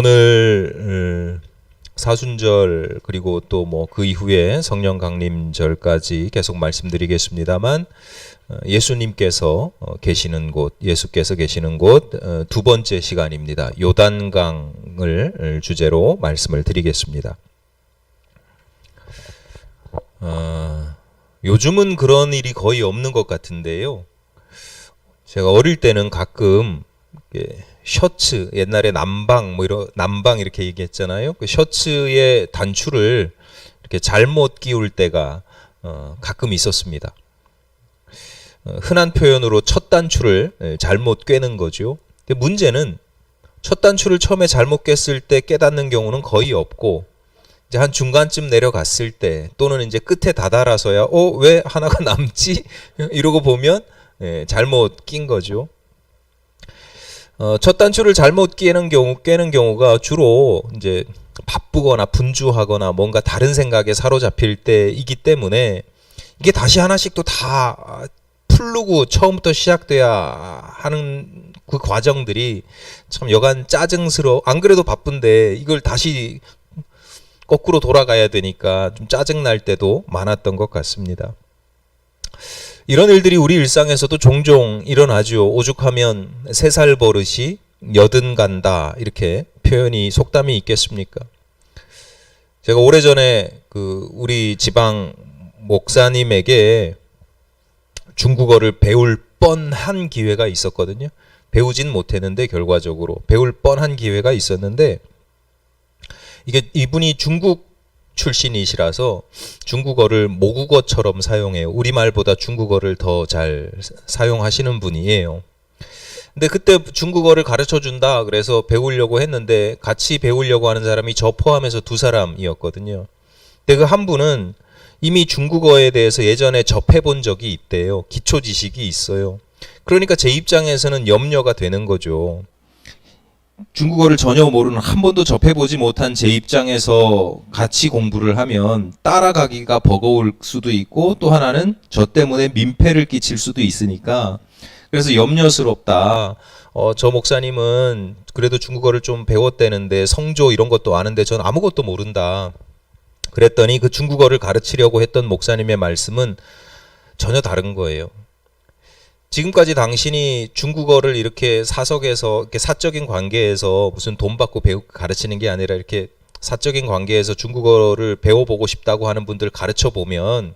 오늘 사순절 그리고 또 뭐 그 이후에 성령 강림절까지 계속 말씀드리겠습니다만, 예수님께서 계시는 곳, 예수께서 계시는 곳 두 번째 시간입니다. 요단강을 주제로 말씀을 드리겠습니다. 요즘은 그런 일이 거의 없는 것 같은데요. 제가 어릴 때는 가끔 셔츠, 옛날에 남방 남방 이렇게 얘기했잖아요. 그 셔츠의 단추를 이렇게 잘못 끼울 때가 가끔 있었습니다. 흔한 표현으로 첫 단추를 잘못 꿰는 거죠. 근데 문제는 첫 단추를 처음에 잘못 꿰었을 때 깨닫는 경우는 거의 없고, 이제 한 중간쯤 내려갔을 때 또는 이제 끝에 다다라서야 왜 하나가 남지? 이러고 보면 잘못 낀 거죠. 첫 단추를 잘못 깨는 경우가 주로 이제 바쁘거나 분주하거나 뭔가 다른 생각에 사로잡힐 때이기 때문에, 이게 다시 하나씩 또 다 풀르고 처음부터 시작돼야 하는 그 과정들이 참 여간 안 그래도 바쁜데 이걸 다시 거꾸로 돌아가야 되니까 좀 짜증날 때도 많았던 것 같습니다. 이런 일들이 우리 일상에서도 종종 일어나죠. 오죽하면 3살 버릇이 여든 간다, 이렇게 표현이 속담이 있겠습니까? 제가 오래전에 우리 지방 목사님에게 중국어를 배울 뻔한 기회가 있었거든요. 배우진 못했는데 결과적으로 배울 뻔한 기회가 있었는데, 이분이 중국 출신이시라서 중국어를 모국어처럼 사용해요. 우리말보다 중국어를 더 잘 사용하시는 분이에요. 근데 그때 중국어를 가르쳐 준다 그래서 배우려고 했는데, 같이 배우려고 하는 사람이 저 포함해서 2사람이었거든요. 근데 그 한 분은 이미 중국어에 대해서 예전에 접해본 적이 있대요. 기초 지식이 있어요. 그러니까 제 입장에서는 염려가 되는 거죠. 중국어를 전혀 모르는, 한 번도 접해보지 못한 제 입장에서 같이 공부를 하면 따라가기가 버거울 수도 있고, 또 하나는 저 때문에 민폐를 끼칠 수도 있으니까, 그래서 염려스럽다. 저 목사님은 그래도 중국어를 좀 배웠다는데 성조 이런 것도 아는데 전 아무것도 모른다. 그랬더니 그 중국어를 가르치려고 했던 목사님의 말씀은 전혀 다른 거예요. 지금까지 당신이 중국어를 이렇게 사석에서, 이렇게 사적인 관계에서 무슨 돈 받고 가르치는 게 아니라 이렇게 사적인 관계에서 중국어를 배워보고 싶다고 하는 분들 가르쳐 보면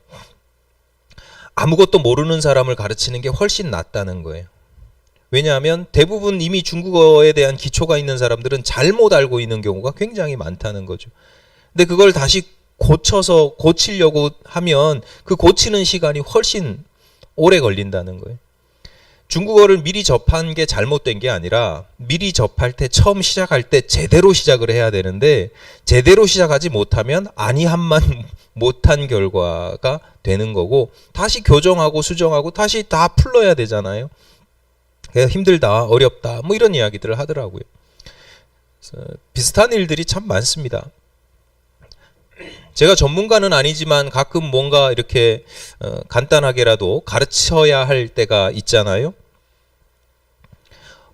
아무것도 모르는 사람을 가르치는 게 훨씬 낫다는 거예요. 왜냐하면 대부분 이미 중국어에 대한 기초가 있는 사람들은 잘못 알고 있는 경우가 굉장히 많다는 거죠. 근데 그걸 다시 고치려고 하면 그 고치는 시간이 훨씬 오래 걸린다는 거예요. 중국어를 미리 접한 게 잘못된 게 아니라, 미리 접할 때, 처음 시작할 때 제대로 시작을 해야 되는데, 제대로 시작하지 못하면 아니함만 못한 결과가 되는 거고, 다시 교정하고 수정하고 다시 다 풀러야 되잖아요. 그래서 힘들다, 어렵다, 뭐 이런 이야기들을 하더라고요. 비슷한 일들이 참 많습니다. 제가 전문가는 아니지만 가끔 뭔가 이렇게 간단하게라도 가르쳐야 할 때가 있잖아요.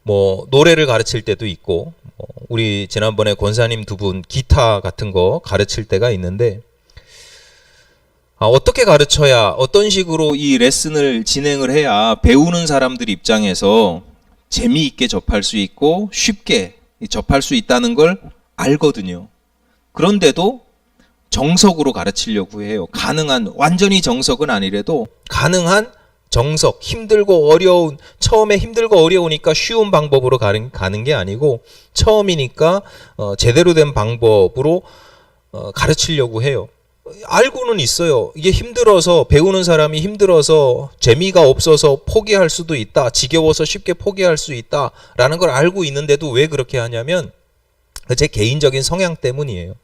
뭐 노래를 가르칠 때도 있고, 우리 지난번에 권사님 2분 기타 같은 거 가르칠 때가 있는데, 어떻게 가르쳐야, 어떤 식으로 이 레슨을 진행을 해야 배우는 사람들 입장에서 재미있게 접할 수 있고 쉽게 접할 수 있다는 걸 알거든요. 그런데도 정석으로 가르치려고 해요. 완전히 정석은 아니래도 가능한 정석, 힘들고 어려운, 처음에 힘들고 어려우니까 쉬운 방법으로 가는 게 아니고, 처음이니까 제대로 된 방법으로 가르치려고 해요. 알고는 있어요. 이게 힘들어서, 배우는 사람이 힘들어서 재미가 없어서 포기할 수도 있다, 지겨워서 쉽게 포기할 수 있다 라는 걸 알고 있는데도 왜 그렇게 하냐면 제 개인적인 성향 때문이에요.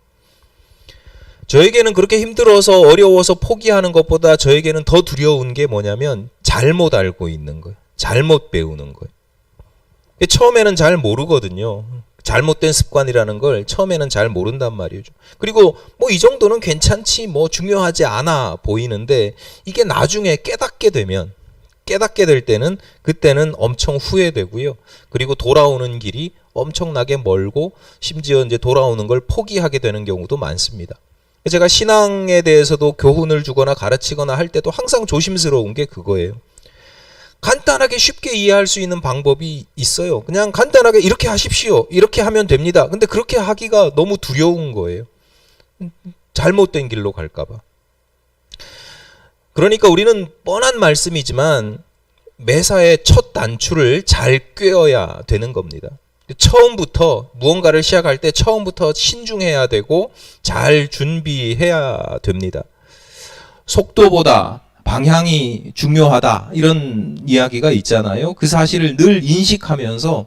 저에게는 그렇게 힘들어서 어려워서 포기하는 것보다 저에게는 더 두려운 게 뭐냐면 잘못 알고 있는 거예요. 잘못 배우는 거예요. 처음에는 잘 모르거든요. 잘못된 습관이라는 걸 처음에는 잘 모른단 말이죠. 그리고 뭐 이 정도는 괜찮지, 뭐 중요하지 않아 보이는데, 이게 나중에 깨닫게 되면, 깨닫게 될 때는 그때는 엄청 후회되고요. 그리고 돌아오는 길이 엄청나게 멀고 심지어 이제 돌아오는 걸 포기하게 되는 경우도 많습니다. 제가 신앙에 대해서도 교훈을 주거나 가르치거나 할 때도 항상 조심스러운 게 그거예요. 간단하게 쉽게 이해할 수 있는 방법이 있어요. 그냥 간단하게 이렇게 하십시오. 이렇게 하면 됩니다. 근데 그렇게 하기가 너무 두려운 거예요. 잘못된 길로 갈까봐. 그러니까 우리는 뻔한 말씀이지만 매사에 첫 단추를 잘 꿰어야 되는 겁니다. 처음부터 무언가를 시작할 때 처음부터 신중해야 되고 잘 준비해야 됩니다. 속도보다 방향이 중요하다 이런 이야기가 있잖아요. 그 사실을 늘 인식하면서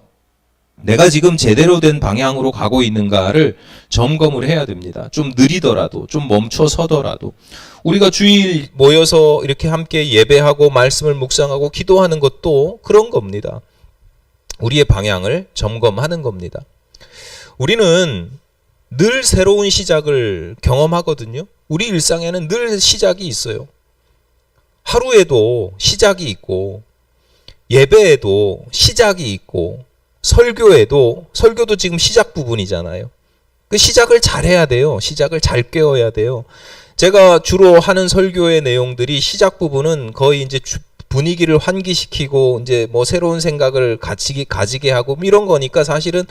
내가 지금 제대로 된 방향으로 가고 있는가를 점검을 해야 됩니다. 좀 느리더라도 좀 멈춰 서더라도 우리가 주일 모여서 이렇게 함께 예배하고 말씀을 묵상하고 기도하는 것도 그런 겁니다. 우리의 방향을 점검하는 겁니다. 우리는 늘 새로운 시작을 경험하거든요. 우리 일상에는 늘 시작이 있어요. 하루에도 시작이 있고 예배에도 시작이 있고 설교도 지금 시작 부분이잖아요. 그 시작을 잘 해야 돼요. 시작을 잘 꿰어야 돼요. 제가 주로 하는 설교의 내용들이 시작 부분은 거의 이제 분위기를 환기시키고 이제 뭐 새로운 생각을 가지게 하고 이런 거니까 사실은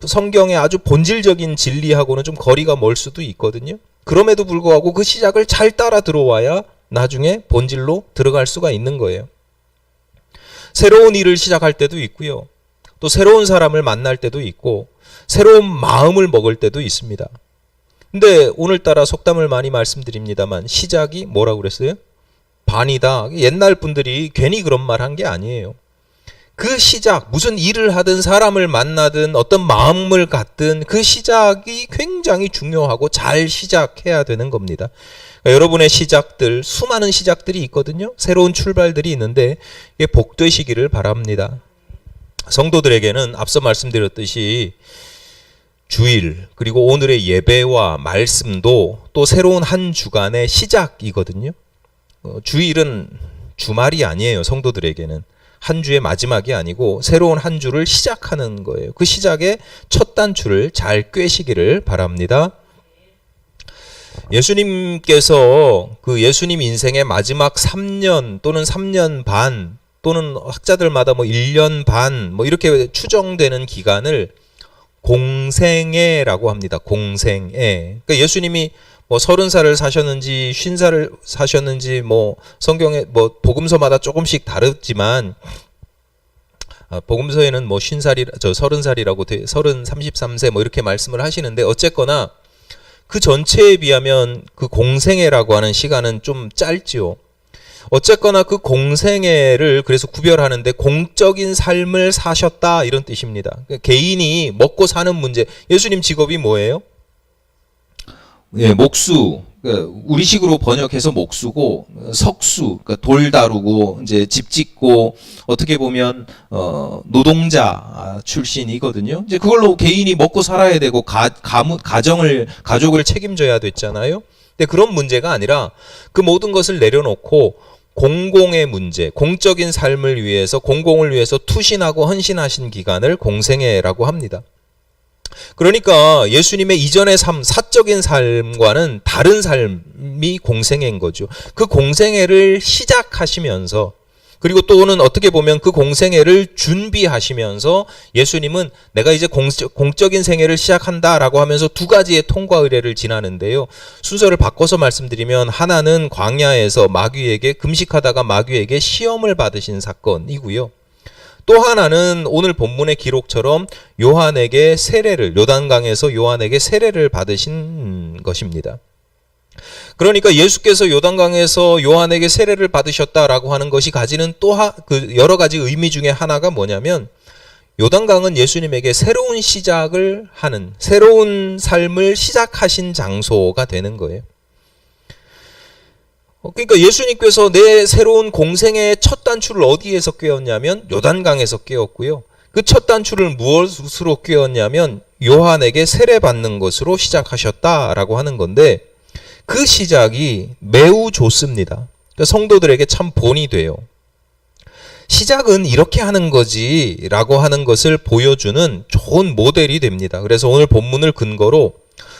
성경의 아주 본질적인 진리하고는 좀 거리가 멀 수도 있거든요. 그럼에도 불구하고 그 시작을 잘 따라 들어와야 나중에 본질로 들어갈 수가 있는 거예요. 새로운 일을 시작할 때도 있고요. 또 새로운 사람을 만날 때도 있고 새로운 마음을 먹을 때도 있습니다. 근데 오늘따라 속담을 많이 말씀드립니다만 시작이 뭐라고 그랬어요? 반이다. 옛날 분들이 괜히 그런 말 한 게 아니에요. 그 시작, 무슨 일을 하든 사람을 만나든 어떤 마음을 갖든 그 시작이 굉장히 중요하고 잘 시작해야 되는 겁니다. 그러니까 여러분의 시작들, 수많은 시작들이 있거든요. 새로운 출발들이 있는데 이게 복되시기를 바랍니다. 성도들에게는 앞서 말씀드렸듯이 주일 그리고 오늘의 예배와 말씀도 또 새로운 한 주간의 시작이거든요. 주일은 주말이 아니에요. 성도들에게는 한 주의 마지막이 아니고 새로운 한 주를 시작하는 거예요. 그 시작의 첫 단추를 잘 꿰시기를 바랍니다. 예수님께서 그 예수님 인생의 마지막 3년 또는 3년 반 또는 학자들마다 뭐 1년 반 뭐 이렇게 추정되는 기간을 공생애라고 합니다. 공생애. 그러니까 예수님이 뭐 30살을 사셨는지 50살을 사셨는지 뭐 성경에 뭐 복음서마다 조금씩 다르지만 복음서에는 뭐 50살이 30살이라고 33세 뭐 이렇게 말씀을 하시는데 어쨌거나 그 전체에 비하면 그 공생애라고 하는 시간은 좀 짧지요. 어쨌거나 그 공생애를 그래서 구별하는데 공적인 삶을 사셨다 이런 뜻입니다. 그러니까 개인이 먹고 사는 문제. 예수님 직업이 뭐예요? 예, 목수. 그러니까 우리식으로 번역해서 목수고 석수, 그러니까 돌 다루고 이제 집 짓고 어떻게 보면 노동자 출신이거든요. 이제 그걸로 개인이 먹고 살아야 되고 가족을 책임져야 됐잖아요. 근데 그런 문제가 아니라 그 모든 것을 내려놓고 공공의 문제, 공적인 삶을 위해서 공공을 위해서 투신하고 헌신하신 기간을 공생애라고 합니다. 그러니까 예수님의 이전의 삶, 사적인 삶과는 다른 삶이 공생애인 거죠. 그 공생애를 시작하시면서 그리고 또는 어떻게 보면 그 공생애를 준비하시면서 예수님은 내가 이제 공적인 생애를 시작한다라고 하면서 두 가지의 통과 의례를 지나는데요. 순서를 바꿔서 말씀드리면 하나는 광야에서 마귀에게 금식하다가 마귀에게 시험을 받으신 사건이고요. 또 하나는 오늘 본문의 기록처럼 요한에게 세례를 요단강에서 요한에게 세례를 받으신 것입니다. 그러니까 예수께서 요단강에서 요한에게 세례를 받으셨다라고 하는 것이 가지는 또 여러 가지 의미 중에 하나가 뭐냐면 요단강은 예수님에게 새로운 시작을 하는 새로운 삶을 시작하신 장소가 되는 거예요. 그러니까 예수님께서 내 새로운 공생의 첫 단추를 어디에서 꿰었냐면 요단강에서 꿰었고요. 그 첫 단추를 무엇으로 꿰었냐면 요한에게 세례받는 것으로 시작하셨다라고 하는 건데 그 시작이 매우 좋습니다. 그러니까 성도들에게 참 본이 돼요. 시작은 이렇게 하는 거지 라고 하는 것을 보여주는 좋은 모델이 됩니다. 그래서 오늘 본문을 근거로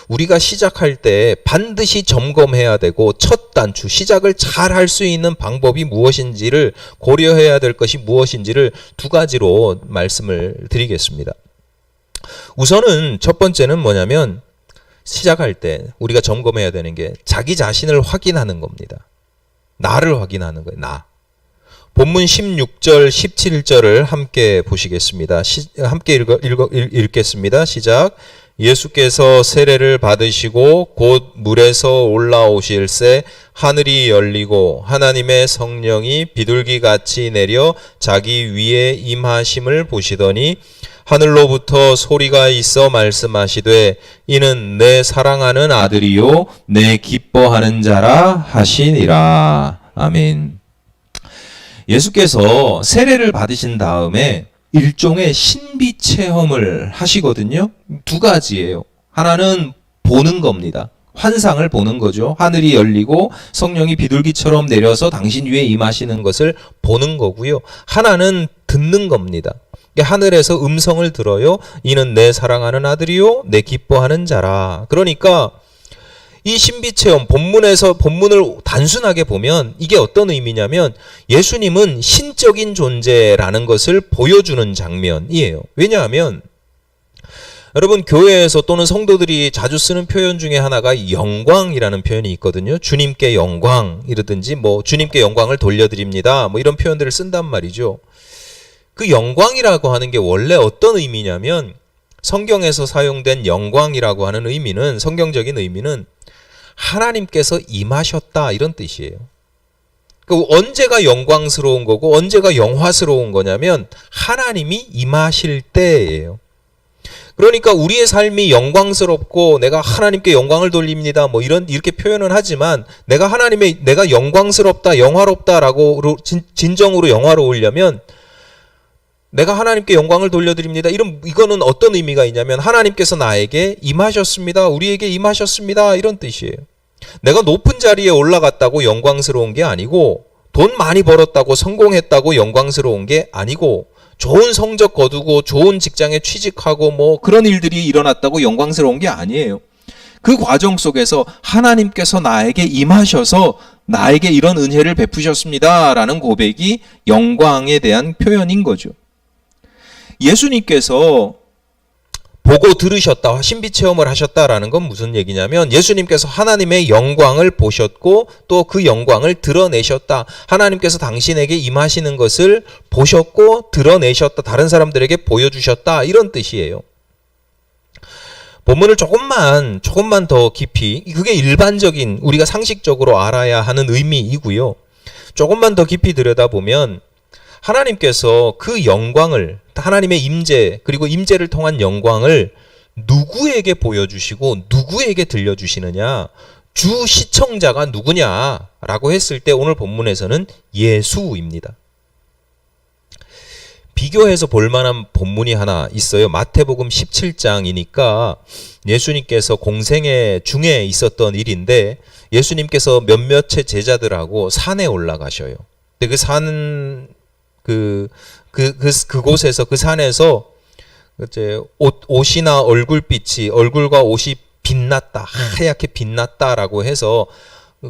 우리가 시작할 때 반드시 점검해야 되고 첫 단추, 시작을 잘 할 수 있는 방법이 무엇인지를 고려해야 될 것이 무엇인지를 두 가지로 말씀을 드리겠습니다. 우선은 첫 번째는 뭐냐면 시작할 때 우리가 점검해야 되는 게 자기 자신을 확인하는 겁니다. 나를 확인하는 거예요. 나. 본문 16절, 17절을 함께 보시겠습니다. 함께 읽겠습니다. 시작. 예수께서 세례를 받으시고 곧 물에서 올라오실새 하늘이 열리고 하나님의 성령이 비둘기같이 내려 자기 위에 임하심을 보시더니 하늘로부터 소리가 있어 말씀하시되 이는 내 사랑하는 아들이요 내 기뻐하는 자라 하시니라. 아멘. 예수께서 세례를 받으신 다음에 일종의 신비 체험을 하시거든요. 두 가지예요. 하나는 보는 겁니다. 환상을 보는 거죠. 하늘이 열리고 성령이 비둘기처럼 내려서 당신 위에 임하시는 것을 보는 거고요. 하나는 듣는 겁니다. 하늘에서 음성을 들어요. 이는 내 사랑하는 아들이요 내 기뻐하는 자라. 그러니까 이 신비체험 본문을 단순하게 보면 이게 어떤 의미냐면 예수님은 신적인 존재라는 것을 보여주는 장면이에요. 왜냐하면 여러분 교회에서 또는 성도들이 자주 쓰는 표현 중에 하나가 영광이라는 표현이 있거든요. 주님께 영광이라든지 뭐 주님께 영광을 돌려드립니다. 뭐 이런 표현들을 쓴단 말이죠. 그 영광이라고 하는 게 원래 어떤 의미냐면 성경에서 사용된 영광이라고 하는 의미는 성경적인 의미는 하나님께서 임하셨다 이런 뜻이에요. 그러니까 언제가 영광스러운 거고 언제가 영화스러운 거냐면 하나님이 임하실 때예요. 그러니까 우리의 삶이 영광스럽고 내가 하나님께 영광을 돌립니다. 뭐 이렇게 표현은 하지만 내가 영광스럽다, 영화롭다라고 진정으로 영화로우려면 내가 하나님께 영광을 돌려드립니다. 이거는 어떤 의미가 있냐면 하나님께서 나에게 임하셨습니다. 우리에게 임하셨습니다. 이런 뜻이에요. 내가 높은 자리에 올라갔다고 영광스러운 게 아니고 돈 많이 벌었다고 성공했다고 영광스러운 게 아니고 좋은 성적 거두고 좋은 직장에 취직하고 뭐 그런 일들이 일어났다고 영광스러운 게 아니에요. 그 과정 속에서 하나님께서 나에게 임하셔서 나에게 이런 은혜를 베푸셨습니다. 라는 고백이 영광에 대한 표현인 거죠. 예수님께서 보고 들으셨다, 신비체험을 하셨다라는 건 무슨 얘기냐면 예수님께서 하나님의 영광을 보셨고 또 그 영광을 드러내셨다. 하나님께서 당신에게 임하시는 것을 보셨고 드러내셨다. 다른 사람들에게 보여주셨다. 이런 뜻이에요. 본문을 조금만 더 깊이, 그게 일반적인 우리가 상식적으로 알아야 하는 의미이고요. 조금만 더 깊이 들여다보면 하나님께서 그 영광을, 하나님의 임재 그리고 임재를 통한 영광을 누구에게 보여주시고 누구에게 들려주시느냐, 주 시청자가 누구냐라고 했을 때 오늘 본문에서는 예수입니다. 비교해서 볼만한 본문이 하나 있어요. 마태복음 17장이니까 예수님께서 공생애 중에 있었던 일인데 예수님께서 몇몇의 제자들하고 산에 올라가셔요. 근데 그 산 그곳에서 그 산에서 이제 옷이나 얼굴과 옷이 빛났다, 하얗게 빛났다라고 해서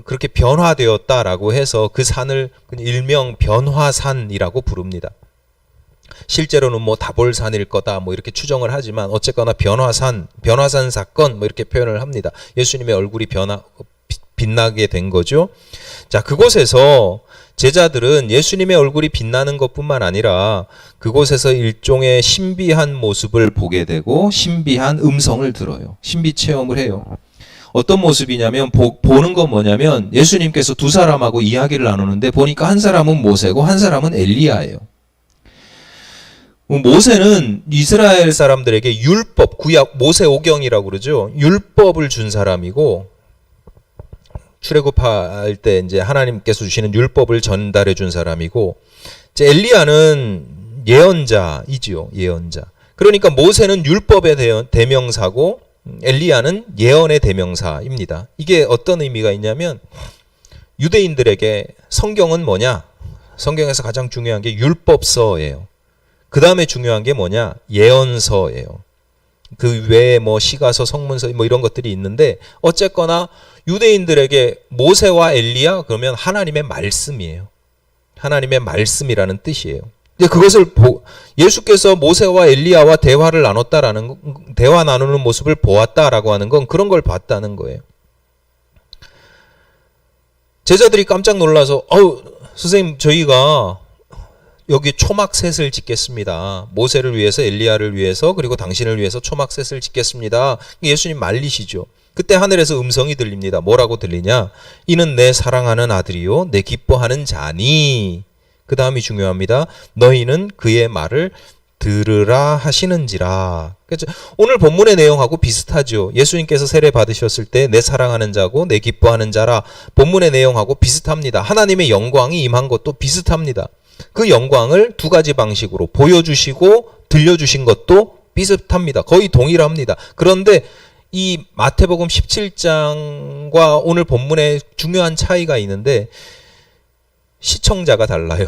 그렇게 변화되었다라고 해서 그 산을 일명 변화산이라고 부릅니다. 실제로는 뭐 다볼산일 거다 뭐 이렇게 추정을 하지만 어쨌거나 변화산 사건 뭐 이렇게 표현을 합니다. 예수님의 얼굴이 빛나게 된 거죠. 자, 그곳에서 제자들은 예수님의 얼굴이 빛나는 것뿐만 아니라 그곳에서 일종의 신비한 모습을 보게 되고 신비한 음성을 들어요. 신비 체험을 해요. 어떤 모습이냐면 보는 건 뭐냐면 예수님께서 두 사람하고 이야기를 나누는데 보니까 한 사람은 모세고 한 사람은 엘리야예요. 모세는 이스라엘 사람들에게 율법, 구약 모세오경이라고 그러죠. 율법을 준 사람이고 출애굽할 때 이제 하나님께서 주시는 율법을 전달해 준 사람이고, 이제 엘리야는 예언자이지요. 예언자. 그러니까 모세는 율법의 대명사고 엘리야는 예언의 대명사입니다. 이게 어떤 의미가 있냐면 유대인들에게 성경은 뭐냐? 성경에서 가장 중요한 게 율법서예요. 그 다음에 중요한 게 뭐냐? 예언서예요. 그 외에 뭐 시가서, 성문서 뭐 이런 것들이 있는데 어쨌거나 유대인들에게 모세와 엘리야 그러면 하나님의 말씀이에요. 하나님의 말씀이라는 뜻이에요. 근데 그것을 예수께서 모세와 엘리야와 대화 나누는 모습을 보았다라고 하는 건 그런 걸 봤다는 거예요. 제자들이 깜짝 놀라서 선생님 저희가 여기 초막셋을 짓겠습니다. 모세를 위해서 엘리야를 위해서 그리고 당신을 위해서 초막셋을 짓겠습니다. 예수님 말리시죠. 그때 하늘에서 음성이 들립니다. 뭐라고 들리냐? 이는 내 사랑하는 아들이요 내 기뻐하는 자니. 그 다음이 중요합니다. 너희는 그의 말을 들으라 하시는지라. 그렇죠? 오늘 본문의 내용하고 비슷하죠. 예수님께서 세례 받으셨을 때 내 사랑하는 자고 내 기뻐하는 자라. 본문의 내용하고 비슷합니다. 하나님의 영광이 임한 것도 비슷합니다. 그 영광을 두 가지 방식으로 보여주시고 들려주신 것도 비슷합니다. 거의 동일합니다. 그런데 이 마태복음 17장과 오늘 본문에 중요한 차이가 있는데 시청자가 달라요.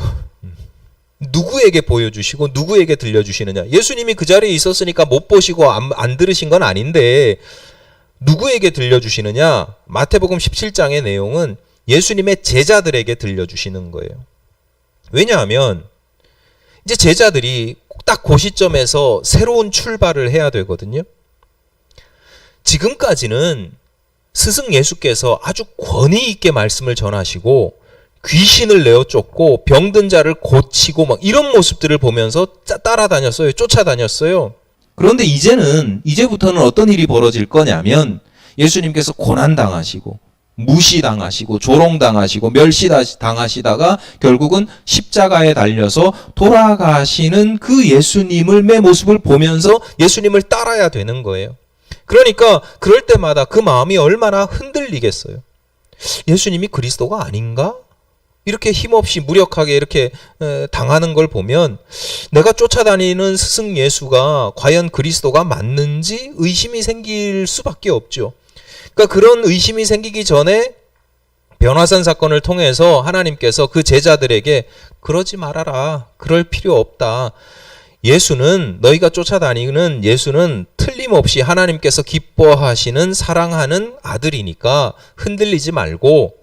누구에게 보여주시고 누구에게 들려주시느냐. 예수님이 그 자리에 있었으니까 못 보시고 안 들으신 건 아닌데 누구에게 들려주시느냐. 마태복음 17장의 내용은 예수님의 제자들에게 들려주시는 거예요. 왜냐하면 이제 제자들이 딱 그 시점에서 새로운 출발을 해야 되거든요. 지금까지는 스승 예수께서 아주 권위 있게 말씀을 전하시고 귀신을 내어 쫓고 병든 자를 고치고 막 이런 모습들을 보면서 따라다녔어요. 쫓아다녔어요. 그런데 이제부터는 어떤 일이 벌어질 거냐면 예수님께서 고난당하시고 무시당하시고 조롱당하시고 멸시당하시다가 결국은 십자가에 달려서 돌아가시는 그 예수님의 모습을 보면서 예수님을 따라야 되는 거예요. 그러니까 그럴 때마다 그 마음이 얼마나 흔들리겠어요. 예수님이 그리스도가 아닌가? 이렇게 힘없이 무력하게 이렇게 당하는 걸 보면 내가 쫓아다니는 스승 예수가 과연 그리스도가 맞는지 의심이 생길 수밖에 없죠. 그러니까 그런 의심이 생기기 전에 변화산 사건을 통해서 하나님께서 그 제자들에게 그러지 말아라. 그럴 필요 없다. 예수는 너희가 쫓아다니는 예수는 틀림없이 하나님께서 기뻐하시는 사랑하는 아들이니까 흔들리지 말고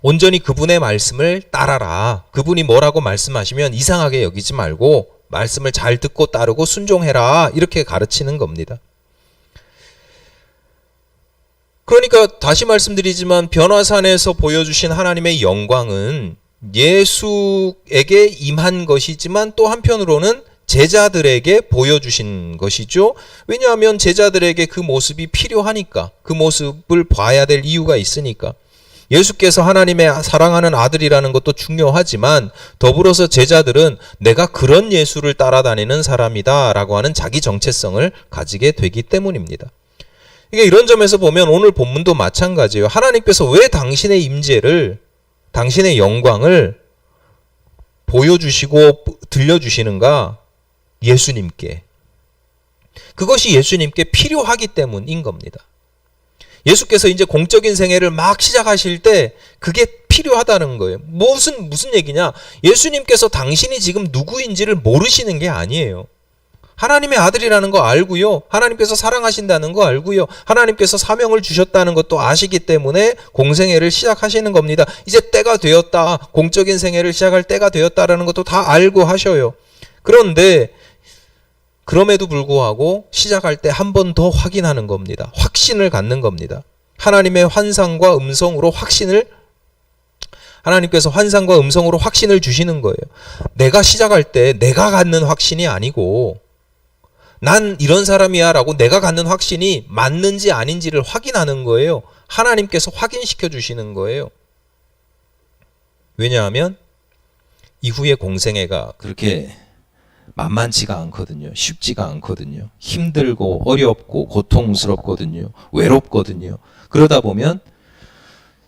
온전히 그분의 말씀을 따라라. 그분이 뭐라고 말씀하시면 이상하게 여기지 말고 말씀을 잘 듣고 따르고 순종해라. 이렇게 가르치는 겁니다. 그러니까 다시 말씀드리지만 변화산에서 보여주신 하나님의 영광은 예수에게 임한 것이지만 또 한편으로는 제자들에게 보여주신 것이죠. 왜냐하면 제자들에게 그 모습이 필요하니까, 그 모습을 봐야 될 이유가 있으니까. 예수께서 하나님의 사랑하는 아들이라는 것도 중요하지만 더불어서 제자들은 내가 그런 예수를 따라다니는 사람이다 라고 하는 자기 정체성을 가지게 되기 때문입니다. 이게 이런 점에서 보면 오늘 본문도 마찬가지예요. 하나님께서 왜 당신의 임재를, 당신의 영광을 보여주시고 들려주시는가? 예수님께. 그것이 예수님께 필요하기 때문인 겁니다. 예수께서 이제 공적인 생애를 막 시작하실 때 그게 필요하다는 거예요. 무슨 얘기냐? 예수님께서 당신이 지금 누구인지를 모르시는 게 아니에요. 하나님의 아들이라는 거 알고요. 하나님께서 사랑하신다는 거 알고요. 하나님께서 사명을 주셨다는 것도 아시기 때문에 공생애를 시작하시는 겁니다. 이제 때가 되었다. 공적인 생애를 시작할 때가 되었다라는 것도 다 알고 하셔요. 그런데 그럼에도 불구하고 시작할 때 한 번 더 확인하는 겁니다. 확신을 갖는 겁니다. 하나님의 환상과 음성으로 하나님께서 환상과 음성으로 확신을 주시는 거예요. 내가 시작할 때 내가 갖는 확신이 아니고 난 이런 사람이야 라고 내가 갖는 확신이 맞는지 아닌지를 확인하는 거예요. 하나님께서 확인시켜 주시는 거예요. 왜냐하면 이후의 공생애가 그렇게 만만치가 않거든요. 쉽지가 않거든요. 힘들고 어렵고 고통스럽거든요. 외롭거든요. 그러다 보면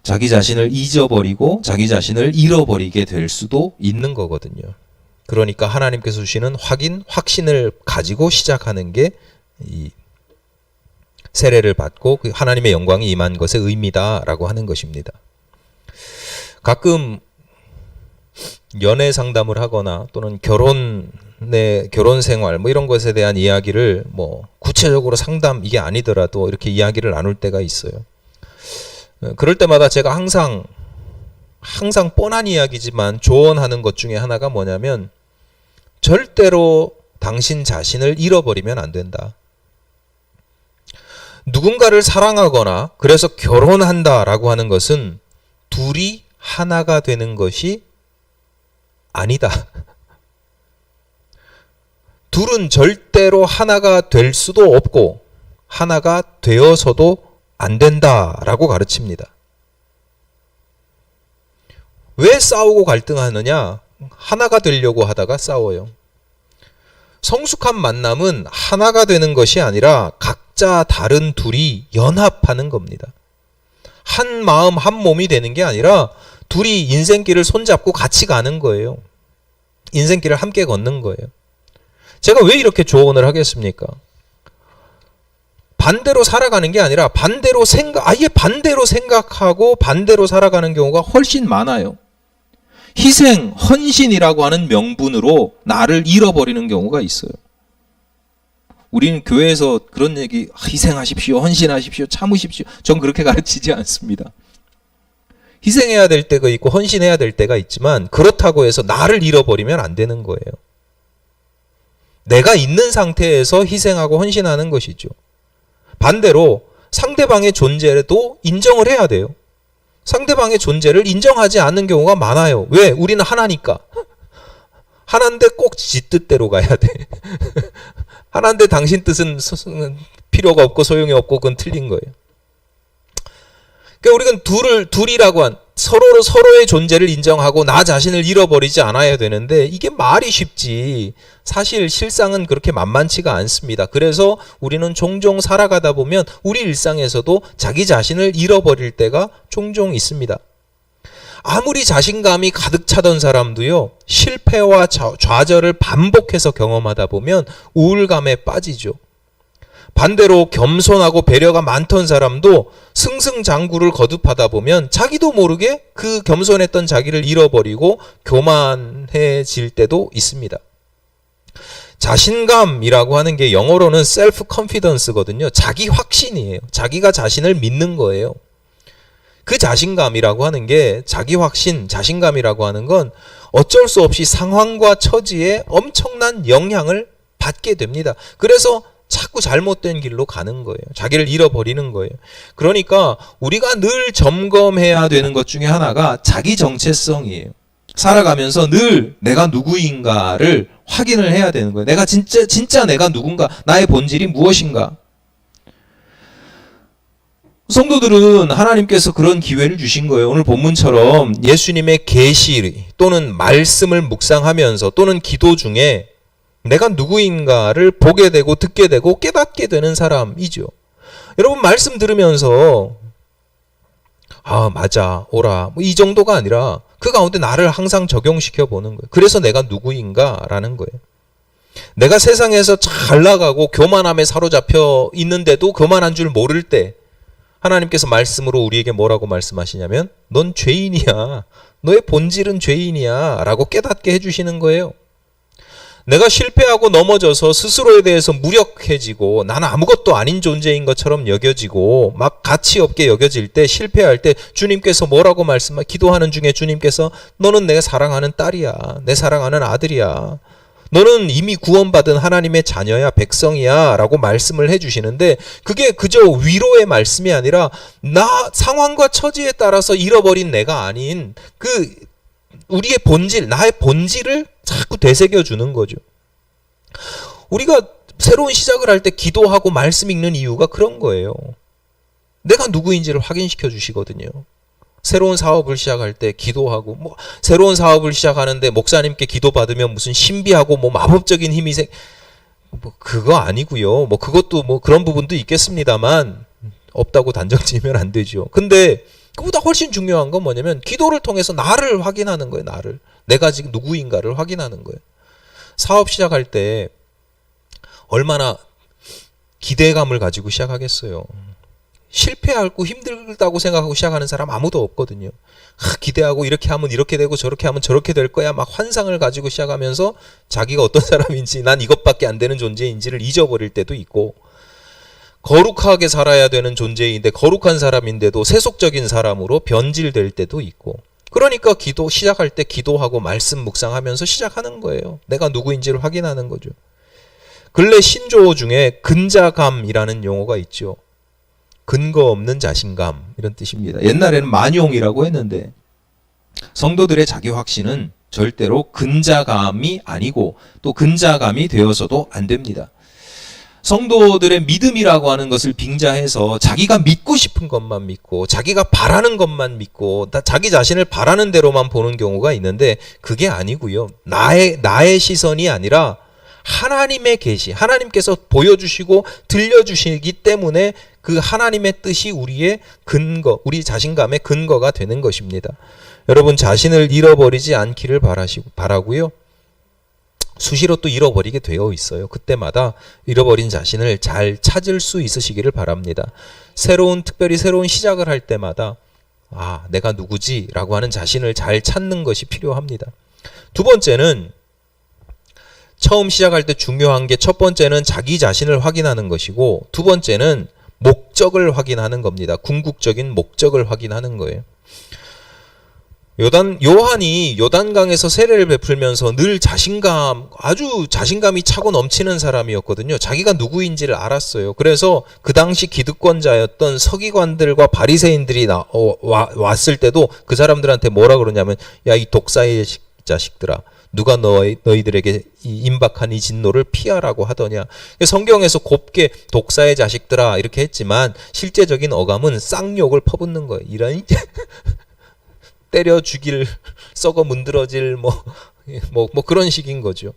자기 자신을 잊어버리고 자기 자신을 잃어버리게 될 수도 있는 거거든요. 그러니까 하나님께서 주시는 확신을 가지고 시작하는 게 이 세례를 받고 그 하나님의 영광이 임한 것의 의미다라고 하는 것입니다. 가끔 연애 상담을 하거나 또는 결혼 생활 뭐 이런 것에 대한 이야기를 뭐 구체적으로 상담 이게 아니더라도 이렇게 이야기를 나눌 때가 있어요. 그럴 때마다 제가 항상 뻔한 이야기지만 조언하는 것 중에 하나가 뭐냐면 절대로 당신 자신을 잃어버리면 안 된다. 누군가를 사랑하거나 그래서 결혼한다라고 하는 것은 둘이 하나가 되는 것이 아니다. 둘은 절대로 하나가 될 수도 없고 하나가 되어서도 안 된다라고 가르칩니다. 왜 싸우고 갈등하느냐? 하나가 되려고 하다가 싸워요. 성숙한 만남은 하나가 되는 것이 아니라 각자 다른 둘이 연합하는 겁니다. 한 마음 한 몸이 되는 게 아니라 둘이 인생길을 손잡고 같이 가는 거예요. 인생길을 함께 걷는 거예요. 제가 왜 이렇게 조언을 하겠습니까? 반대로 살아가는 게 아니라 아예 반대로 생각하고 반대로 살아가는 경우가 훨씬 많아요. 희생, 헌신이라고 하는 명분으로 나를 잃어버리는 경우가 있어요. 우리는 교회에서 그런 얘기, 희생하십시오, 헌신하십시오, 참으십시오. 전 그렇게 가르치지 않습니다. 희생해야 될 때가 있고 헌신해야 될 때가 있지만 그렇다고 해서 나를 잃어버리면 안 되는 거예요. 내가 있는 상태에서 희생하고 헌신하는 것이죠. 반대로 상대방의 존재도 인정을 해야 돼요. 상대방의 존재를 인정하지 않는 경우가 많아요. 왜? 우리는 하나니까. 하나인데 꼭 지 뜻대로 가야 돼. 하나인데 당신 뜻은 필요가 없고 소용이 없고 그건 틀린 거예요. 그러니까 우리는 둘이라고 서로의 존재를 인정하고 나 자신을 잃어버리지 않아야 되는데 이게 말이 쉽지 사실 실상은 그렇게 만만치가 않습니다. 그래서 우리는 종종 살아가다 보면 우리 일상에서도 자기 자신을 잃어버릴 때가 종종 있습니다. 아무리 자신감이 가득 차던 사람도요, 실패와 좌절을 반복해서 경험하다 보면 우울감에 빠지죠. 반대로 겸손하고 배려가 많던 사람도 승승장구를 거듭하다 보면 자기도 모르게 그 겸손했던 자기를 잃어버리고 교만해질 때도 있습니다. 자신감이라고 하는 게 영어로는 self confidence거든요. 자기 확신이에요. 자기가 자신을 믿는 거예요. 그 자신감이라고 하는 게 자기 확신, 자신감이라고 하는 건 어쩔 수 없이 상황과 처지에 엄청난 영향을 받게 됩니다. 그래서 자꾸 잘못된 길로 가는 거예요. 자기를 잃어버리는 거예요. 그러니까 우리가 늘 점검해야 되는 것 중에 하나가 자기 정체성이에요. 살아가면서 늘 내가 누구인가를 확인을 해야 되는 거예요. 내가 진짜 내가 누군가, 나의 본질이 무엇인가. 성도들은 하나님께서 그런 기회를 주신 거예요. 오늘 본문처럼 예수님의 계시 또는 말씀을 묵상하면서 또는 기도 중에 내가 누구인가를 보게 되고 듣게 되고 깨닫게 되는 사람이죠. 여러분 말씀 들으면서 맞아, 옳아 뭐 이 정도가 아니라 그 가운데 나를 항상 적용시켜 보는 거예요. 그래서 내가 누구인가라는 거예요. 내가 세상에서 잘 나가고 교만함에 사로잡혀 있는데도 교만한 줄 모를 때 하나님께서 말씀으로 우리에게 뭐라고 말씀하시냐면 넌 죄인이야. 너의 본질은 죄인이야 라고 깨닫게 해주시는 거예요. 내가 실패하고 넘어져서 스스로에 대해서 무력해지고 나는 아무것도 아닌 존재인 것처럼 여겨지고 막 가치 없게 여겨질 때, 실패할 때 주님께서 뭐라고 기도하는 중에 주님께서 너는 내가 사랑하는 딸이야. 내 사랑하는 아들이야. 너는 이미 구원받은 하나님의 자녀야, 백성이야 라고 말씀을 해주시는데 그게 그저 위로의 말씀이 아니라 나 상황과 처지에 따라서 잃어버린 내가 아닌 그 우리의 본질, 나의 본질을 자꾸 되새겨 주는 거죠. 우리가 새로운 시작을 할 때 기도하고 말씀 읽는 이유가 그런 거예요. 내가 누구인지를 확인시켜 주시거든요. 새로운 사업을 시작할 때 기도하고 새로운 사업을 시작하는데 목사님께 기도받으면 무슨 신비하고 마법적인 힘이 그거 아니고요. 그것도 그런 부분도 있겠습니다만 없다고 단정 지으면 안 되죠. 근데 그보다 훨씬 중요한 건 뭐냐면 기도를 통해서 나를 확인하는 거예요. 내가 지금 누구인가를 확인하는 거예요. 사업 시작할 때 얼마나 기대감을 가지고 시작하겠어요. 실패하고 힘들다고 생각하고 시작하는 사람 아무도 없거든요. 기대하고 이렇게 하면 이렇게 되고 저렇게 하면 저렇게 될 거야 막 환상을 가지고 시작하면서 자기가 어떤 사람인지 난 이것밖에 안 되는 존재인지를 잊어버릴 때도 있고, 거룩하게 살아야 되는 존재인데 거룩한 사람인데도 세속적인 사람으로 변질될 때도 있고, 그러니까 기도 시작할 때 기도하고 말씀 묵상하면서 시작하는 거예요. 내가 누구인지를 확인하는 거죠. 근래 신조어 중에 근자감이라는 용어가 있죠. 근거 없는 자신감 이런 뜻입니다. 옛날에는 만용이라고 했는데 성도들의 자기 확신은 절대로 근자감이 아니고 또 근자감이 되어서도 안 됩니다. 성도들의 믿음이라고 하는 것을 빙자해서 자기가 믿고 싶은 것만 믿고 자기가 바라는 것만 믿고 자기 자신을 바라는 대로만 보는 경우가 있는데 그게 아니고요. 나의 시선이 아니라 하나님의 계시, 하나님께서 보여주시고 들려주시기 때문에 그 하나님의 뜻이 우리의 근거, 우리 자신감의 근거가 되는 것입니다. 여러분 자신을 잃어버리지 않기를 바라고요. 수시로 또 잃어버리게 되어 있어요. 그때마다 잃어버린 자신을 잘 찾을 수 있으시기를 바랍니다. 특별히 새로운 시작을 할 때마다 내가 누구지? 라고 하는 자신을 잘 찾는 것이 필요합니다. 두 번째는 처음 시작할 때 중요한 게 첫 번째는 자기 자신을 확인하는 것이고 두 번째는 목적을 확인하는 겁니다. 궁극적인 목적을 확인하는 거예요. 요한이 요단강에서 세례를 베풀면서 늘 아주 자신감이 차고 넘치는 사람이었거든요. 자기가 누구인지를 알았어요. 그래서 그 당시 기득권자였던 서기관들과 바리새인들이 왔을 때도 그 사람들한테 뭐라 그러냐면 야, 이 독사의 자식들아, 누가 너희들에게 임박한 이 진노를 피하라고 하더냐. 성경에서 곱게 독사의 자식들아 이렇게 했지만 실제적인 어감은 쌍욕을 퍼붓는 거예요. 이런 때려 죽일, 썩어 문드러질 뭐 그런 식인 거죠.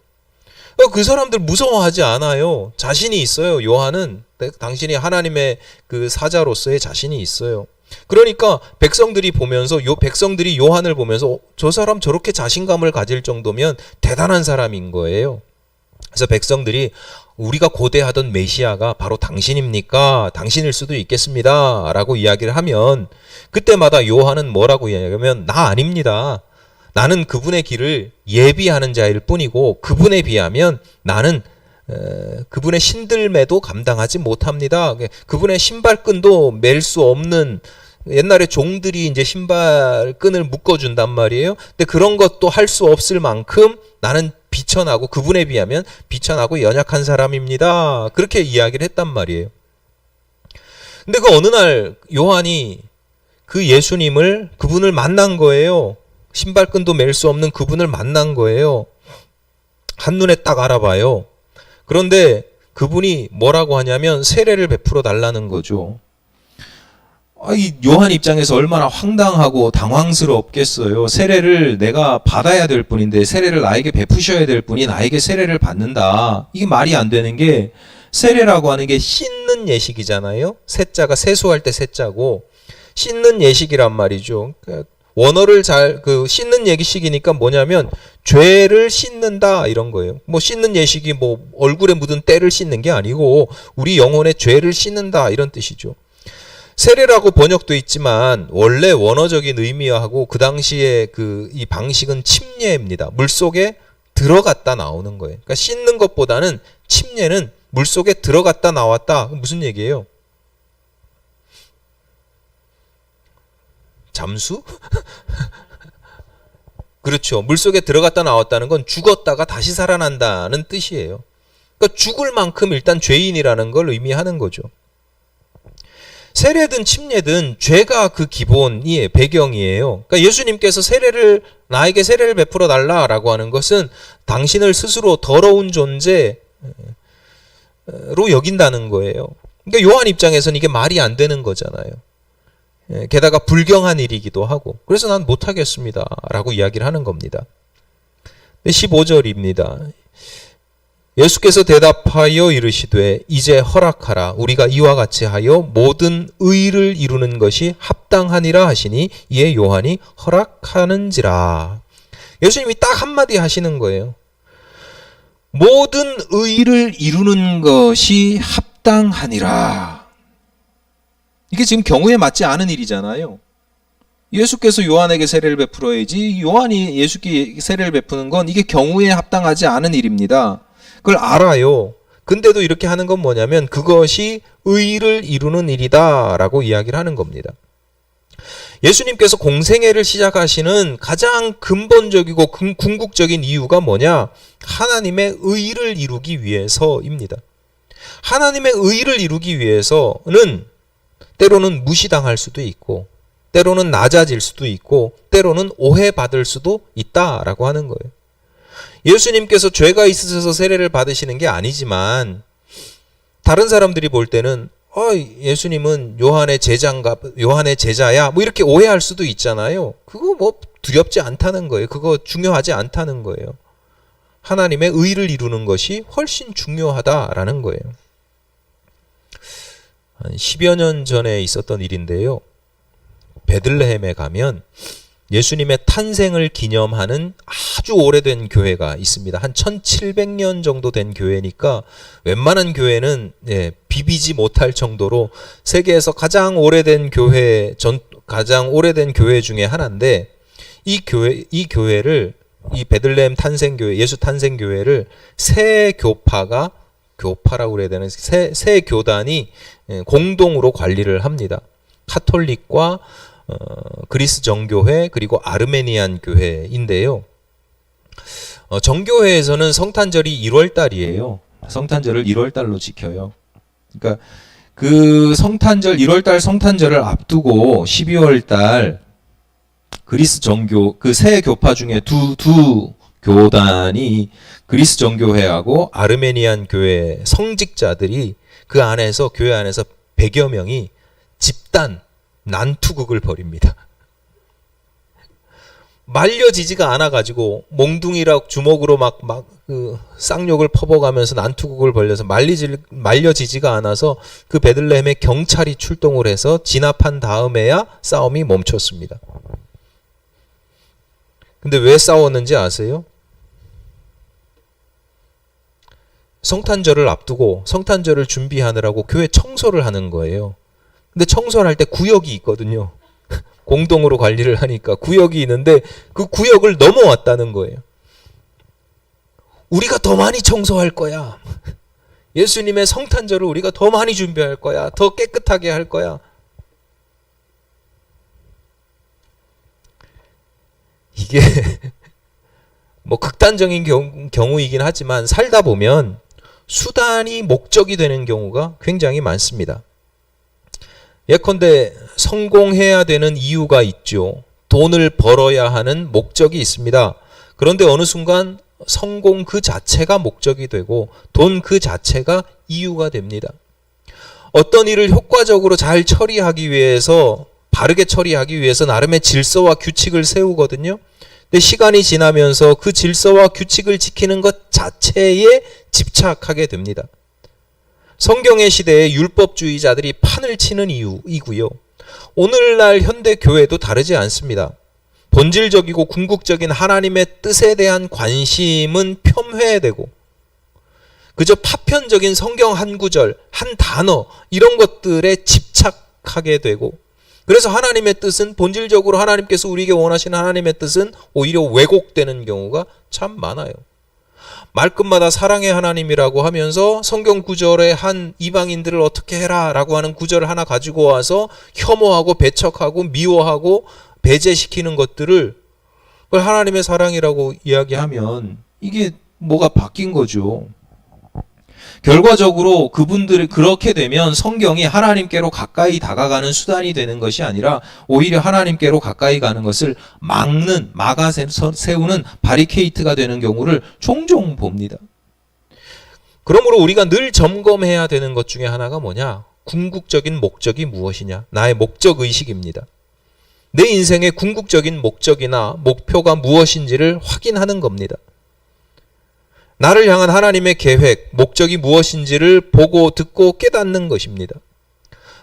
그 사람들 무서워하지 않아요. 자신이 있어요. 요한은 당신이 하나님의 그 사자로서의 자신이 있어요. 그러니까 백성들이 요한을 보면서 저 사람 저렇게 자신감을 가질 정도면 대단한 사람인 거예요. 그래서 백성들이 우리가 고대하던 메시아가 바로 당신입니까? 당신일 수도 있겠습니다. 라고 이야기를 하면 그때마다 요한은 뭐라고 이야기하면 나 아닙니다. 나는 그분의 길을 예비하는 자일 뿐이고 그분에 비하면 나는 그분의 신들매도 감당하지 못합니다. 그분의 신발끈도 맬 수 없는, 옛날에 종들이 이제 신발끈을 묶어준단 말이에요. 근데 그런 것도 할 수 없을 만큼 나는 비천하고 그분에 비하면 비천하고 연약한 사람입니다. 그렇게 이야기를 했단 말이에요. 근데 그 어느 날 요한이 그 그분을 만난 거예요. 신발끈도 맬 수 없는 그분을 만난 거예요. 한눈에 딱 알아봐요. 그런데 그분이 뭐라고 하냐면 세례를 베풀어 달라는 거죠. 이 요한 입장에서 얼마나 황당하고 당황스럽겠어요. 세례를 내가 받아야 될 분인데 세례를 나에게 베푸셔야 될 분이 나에게 세례를 받는다. 이게 말이 안 되는 게, 세례라고 하는 게 씻는 예식이잖아요. 세자가 세수할 때 세자고 씻는 예식이란 말이죠. 원어를 씻는 예식이니까 뭐냐면 죄를 씻는다 이런 거예요. 씻는 예식이 얼굴에 묻은 때를 씻는 게 아니고 우리 영혼의 죄를 씻는다 이런 뜻이죠. 세례라고 번역도 있지만 원래 원어적인 의미하고 그 당시에 이 방식은 침례입니다. 물속에 들어갔다 나오는 거예요. 그러니까 씻는 것보다는 침례는 물속에 들어갔다 나왔다. 무슨 얘기예요? 잠수? 그렇죠. 물속에 들어갔다 나왔다는 건 죽었다가 다시 살아난다는 뜻이에요. 그러니까 죽을 만큼 일단 죄인이라는 걸 의미하는 거죠. 세례든 침례든 죄가 그 기본이 배경이에요. 그러니까 예수님께서 나에게 세례를 베풀어 달라라고 하는 것은 당신을 스스로 더러운 존재로 여긴다는 거예요. 그러니까 요한 입장에서는 이게 말이 안 되는 거잖아요. 게다가 불경한 일이기도 하고, 그래서 난 못하겠습니다 라고 이야기를 하는 겁니다. 15절입니다. 예수께서 대답하여 이르시되 이제 허락하라. 우리가 이와 같이 하여 모든 의를 이루는 것이 합당하니라 하시니 이에 요한이 허락하는지라. 예수님이 딱 한마디 하시는 거예요. 모든 의를 이루는 것이 합당하니라. 이게 지금 경우에 맞지 않은 일이잖아요. 예수께서 요한에게 세례를 베풀어야지 요한이 예수께 세례를 베푸는 건 이게 경우에 합당하지 않은 일입니다. 그걸 알아요. 근데도 이렇게 하는 건 뭐냐면 그것이 의를 이루는 일이다라고 이야기를 하는 겁니다. 예수님께서 공생애를 시작하시는 가장 근본적이고 궁극적인 이유가 뭐냐? 하나님의 의를 이루기 위해서입니다. 하나님의 의를 이루기 위해서는 때로는 무시당할 수도 있고 때로는 낮아질 수도 있고 때로는 오해받을 수도 있다라고 하는 거예요. 예수님께서 죄가 있으셔서 세례를 받으시는 게 아니지만 다른 사람들이 볼 때는 예수님은 요한의 제자야 뭐 이렇게 오해할 수도 있잖아요. 그거 뭐 두렵지 않다는 거예요. 그거 중요하지 않다는 거예요. 하나님의 의를 이루는 것이 훨씬 중요하다라는 거예요. 한 10여 년 전에 있었던 일인데요. 베들레헴에 가면 예수님의 탄생을 기념하는 아주 오래된 교회가 있습니다. 한 1700년 정도 된 교회니까 웬만한 교회는 비비지 못할 정도로 세계에서 가장 오래된 교회 중에 하나인데 이 교회를 이 베들레헴 탄생교회, 예수 탄생교회를 세 교파라고 그래야 되는 세 교단이 공동으로 관리를 합니다. 카톨릭과 그리스 정교회 그리고 아르메니안 교회인데요. 정교회에서는 성탄절이 1월 달이에요. 성탄절을 1월 달로 지켜요. 그러니까 그 성탄절 1월 달 성탄절을 앞두고 12월 달 그리스 정교 그 세 교파 중에 두 교단이 그리스 정교회하고 아르메니안 교회 성직자들이 그 안에서 교회 안에서 100여 명이 집단 난투극을 벌입니다. 말려지지가 않아가지고 몽둥이랑 주먹으로 그 쌍욕을 퍼버가면서 난투극을 벌려서 말려지지가 않아서 그 베들레헴에 경찰이 출동을 해서 진압한 다음에야 싸움이 멈췄습니다. 근데 왜 싸웠는지 아세요? 성탄절을 앞두고 성탄절을 준비하느라고 교회 청소를 하는 거예요. 근데 청소를 할 때 구역이 있거든요. 공동으로 관리를 하니까 구역이 있는데 그 구역을 넘어왔다는 거예요. 우리가 더 많이 청소할 거야. 예수님의 성탄절을 우리가 더 많이 준비할 거야. 더 깨끗하게 할 거야. 이게 뭐 극단적인 경우이긴 하지만 살다 보면 수단이 목적이 되는 경우가 굉장히 많습니다. 예컨대 성공해야 되는 이유가 있죠. 돈을 벌어야 하는 목적이 있습니다. 그런데 어느 순간 성공 그 자체가 목적이 되고 돈 그 자체가 이유가 됩니다. 어떤 일을 효과적으로 잘 처리하기 위해서 바르게 처리하기 위해서 나름의 질서와 규칙을 세우거든요. 근데 시간이 지나면서 그 질서와 규칙을 지키는 것 자체에 집착하게 됩니다. 성경의 시대에 율법주의자들이 판을 치는 이유이고요. 오늘날 현대 교회도 다르지 않습니다. 본질적이고 궁극적인 하나님의 뜻에 대한 관심은 폄훼되고 그저 파편적인 성경 한 구절, 한 단어 이런 것들에 집착하게 되고 그래서 하나님의 뜻은 본질적으로 하나님께서 우리에게 원하시는 하나님의 뜻은 오히려 왜곡되는 경우가 참 많아요. 말끝마다 사랑의 하나님이라고 하면서 성경 구절에 한 이방인들을 어떻게 해라 라고 하는 구절을 하나 가지고 와서 혐오하고 배척하고 미워하고 배제시키는 것들을 하나님의 사랑이라고 이야기하면 이게 뭐가 바뀐 거죠. 결과적으로 그분들이 그렇게 되면 성경이 하나님께로 가까이 다가가는 수단이 되는 것이 아니라 오히려 하나님께로 가까이 가는 것을 막아 세우는 바리케이트가 되는 경우를 종종 봅니다. 그러므로 우리가 늘 점검해야 되는 것 중에 하나가 뭐냐? 궁극적인 목적이 무엇이냐? 나의 목적의식입니다. 내 인생의 궁극적인 목적이나 목표가 무엇인지를 확인하는 겁니다. 나를 향한 하나님의 계획, 목적이 무엇인지를 보고 듣고 깨닫는 것입니다.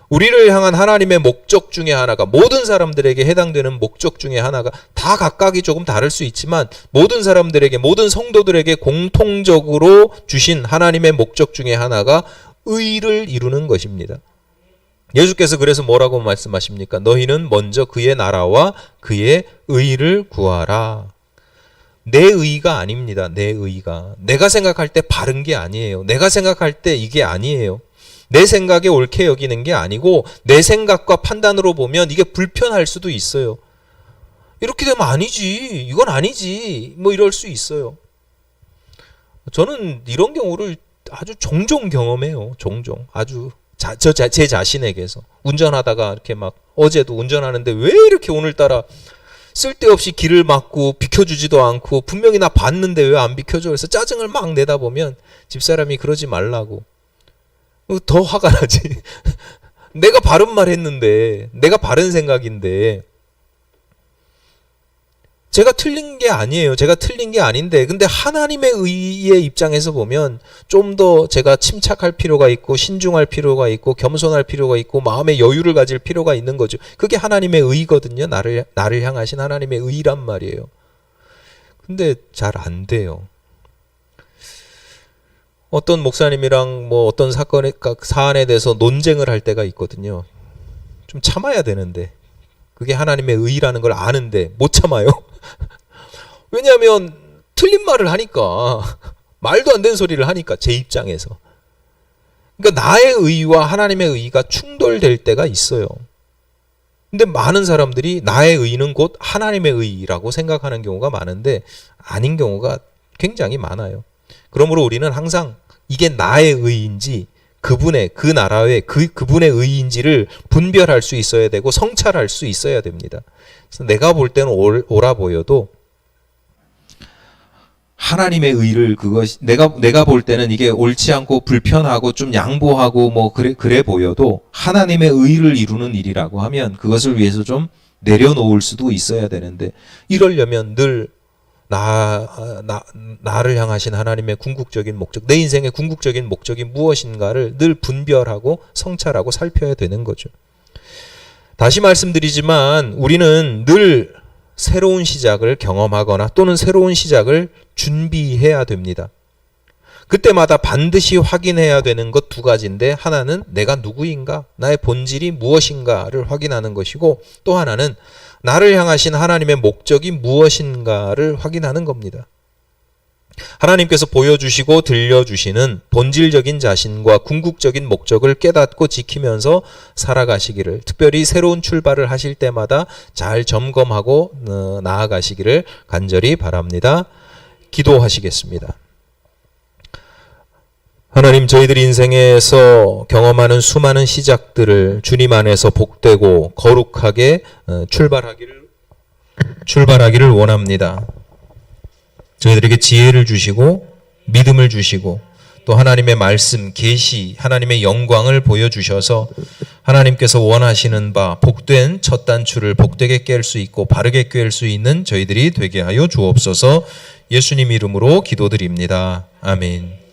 우리를 향한 하나님의 목적 중에 하나가 모든 사람들에게 해당되는 목적 중에 하나가 다 각각이 조금 다를 수 있지만 모든 사람들에게 모든 성도들에게 공통적으로 주신 하나님의 목적 중에 하나가 의를 이루는 것입니다. 예수께서 그래서 뭐라고 말씀하십니까? 너희는 먼저 그의 나라와 그의 의를 구하라. 내 의가 아닙니다. 내 의가. 내가 생각할 때 바른 게 아니에요. 내가 생각할 때 이게 아니에요. 내 생각에 옳게 여기는 게 아니고 내 생각과 판단으로 보면 이게 불편할 수도 있어요. 이렇게 되면 아니지. 이건 아니지. 뭐 이럴 수 있어요. 저는 이런 경우를 아주 종종 경험해요. 종종. 아주 제 자신에게서. 운전하다가 이렇게 막 어제도 운전하는데 왜 이렇게 오늘따라 쓸데없이 길을 막고 비켜주지도 않고 분명히 나 봤는데 왜 안 비켜줘? 그래서 짜증을 막 내다 보면 집사람이 그러지 말라고. 더 화가 나지. 내가 바른 말 했는데, 내가 바른 생각인데, 제가 틀린 게 아니에요. 제가 틀린 게 아닌데, 근데 하나님의 의의 입장에서 보면 좀 더 제가 침착할 필요가 있고, 신중할 필요가 있고, 겸손할 필요가 있고, 마음의 여유를 가질 필요가 있는 거죠. 그게 하나님의 의거든요. 나를 향하신 하나님의 의란 말이에요. 근데 잘 안 돼요. 어떤 목사님이랑 뭐 어떤 사안에 대해서 논쟁을 할 때가 있거든요. 좀 참아야 되는데, 그게 하나님의 의라는 걸 아는데 못 참아요. 왜냐하면 틀린 말을 하니까, 말도 안 되는 소리를 하니까, 제 입장에서. 그러니까 나의 의와 하나님의 의가 충돌될 때가 있어요. 근데 많은 사람들이 나의 의는 곧 하나님의 의라고 생각하는 경우가 많은데 아닌 경우가 굉장히 많아요. 그러므로 우리는 항상 이게 나의 의인지 그분의, 그 나라의 그분의 의인지를 분별할 수 있어야 되고 성찰할 수 있어야 됩니다. 그래서 내가 볼 때는 옳아 보여도 하나님의 의를 내가 볼 때는 이게 옳지 않고 불편하고 좀 양보하고 뭐 그래 보여도 하나님의 의를 이루는 일이라고 하면 그것을 위해서 좀 내려놓을 수도 있어야 되는데, 이러려면 늘 나를 향하신 하나님의 궁극적인 목적, 내 인생의 궁극적인 목적이 무엇인가를 늘 분별하고 성찰하고 살펴야 되는 거죠. 다시 말씀드리지만 우리는 늘 새로운 시작을 경험하거나 또는 새로운 시작을 준비해야 됩니다. 그때마다 반드시 확인해야 되는 것 두 가지인데, 하나는 내가 누구인가, 나의 본질이 무엇인가를 확인하는 것이고, 또 하나는 나를 향하신 하나님의 목적이 무엇인가를 확인하는 겁니다. 하나님께서 보여주시고 들려주시는 본질적인 자신과 궁극적인 목적을 깨닫고 지키면서 살아가시기를, 특별히 새로운 출발을 하실 때마다 잘 점검하고 나아가시기를 간절히 바랍니다. 기도하시겠습니다. 하나님, 저희들 인생에서 경험하는 수많은 시작들을 주님 안에서 복되고 거룩하게 출발하기를 원합니다. 저희들에게 지혜를 주시고 믿음을 주시고 또 하나님의 말씀, 계시, 하나님의 영광을 보여주셔서 하나님께서 원하시는 바 복된 첫 단추를 복되게 깰 수 있고 바르게 꿰을 수 있는 저희들이 되게 하여 주옵소서. 예수님 이름으로 기도드립니다. 아멘.